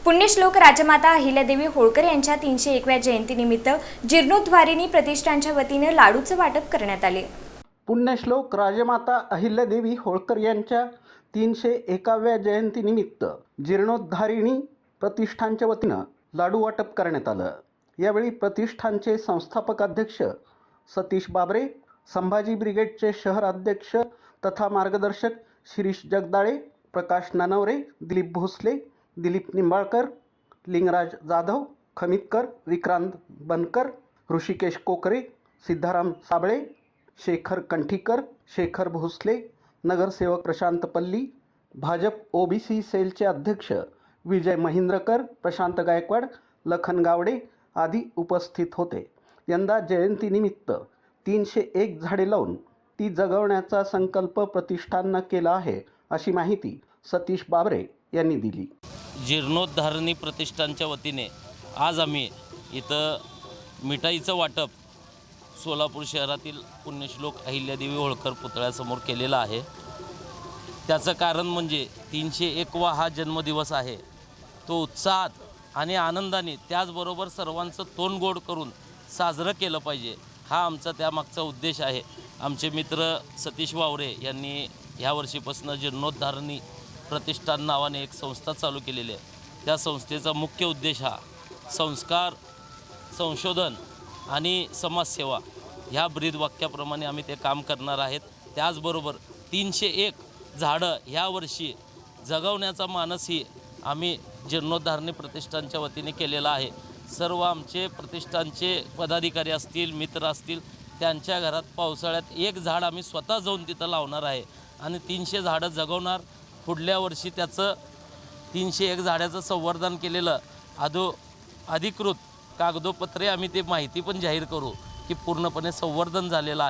पुण्यश्लोक राजमाता अहिल्यादेवी होळकर यांच्या 301व्या जयंतीनिमित्त जीर्णोद्धारिणी प्रतिष्ठानच्या वतीने लाडूचं वाटप करण्यात आले। पुण्यश्लोक राजमाता अहिल्यादेवी होळकर यांच्या 301व्या जयंतीनिमित्त जीर्णोद्धारिणी प्रतिष्ठानच्या वतीनं लाडू वाटप करण्यात आलं। यावेळी प्रतिष्ठानचे संस्थापक अध्यक्ष सतीश बाबरे, संभाजी ब्रिगेडचे शहर अध्यक्ष तथा मार्गदर्शक शिरीष जगदाळे, प्रकाश ननवरे, दिलीप भोसले, दिलीप निंबाळकर, लिंगराज जाधव, खमितकर, विक्रांत बनकर, ऋषिकेश कोकरे, सिद्धाराम साबळे, शेखर कंठीकर, शेखर भोसले, नगरसेवक प्रशांत पल्ली, भाजप ओबीसी सेलचे अध्यक्ष विजय महिंद्रकर, प्रशांत गायकवाड, लखन गावडे आदी उपस्थित होते। यंदा जयंतीनिमित्त 301 झाडे लावून ती जगवण्याचा संकल्प प्रतिष्ठाननं केला आहे, अशी माहिती सतीश बाबरे यांनी दिली। जीर्णोद्धारिणी प्रतिष्ठानच्या वतीने आज आम्ही इथं मिठाईचं वाटप सोलापूर शहरातील पुण्यश्लोक अहिल्यादेवी होळकर पुतळ्यासमोर केलेलं आहे। त्याचं कारण म्हणजे 301वा हा जन्मदिवस आहे, तो उत्साहात आणि आनंदाने त्याचबरोबर सर्वांचं तोंड गोड करून साजरं केलं पाहिजे, हा आमचा त्यामागचा उद्देश आहे। आमचे मित्र सतीश वावरे यांनी ह्या वर्षीपासून जीर्णोद्धारिणी प्रतिष्ठान नावाने एक संस्था चालू केलेली आहे। त्या संस्थेचा मुख्य उद्देश हा संस्कार, संशोधन आणि समाजसेवा ह्या ब्रीदवाक्याप्रमाणे आम्ही ते काम करणार आहेत। त्याचबरोबर 301 झाडं ह्या वर्षी जगवण्याचा मानसही आम्ही जीर्णोद्धारिणी प्रतिष्ठानच्या वतीने केलेला आहे। सर्व आमचे प्रतिष्ठानचे पदाधिकारी असतील, मित्र असतील, त्यांच्या घरात पावसाळ्यात एक झाड आम्ही स्वतः जाऊन तिथं लावणार आहे आणि 300 झाडं जगवणार। पुढल्या वर्षी त्याचं 301 झाडाचं संवर्धन केलेलं अधिकृत कागदोपत्रे आम्ही ते माहिती पण जाहीर करू की पूर्णपणे संवर्धन झालेलं आहे।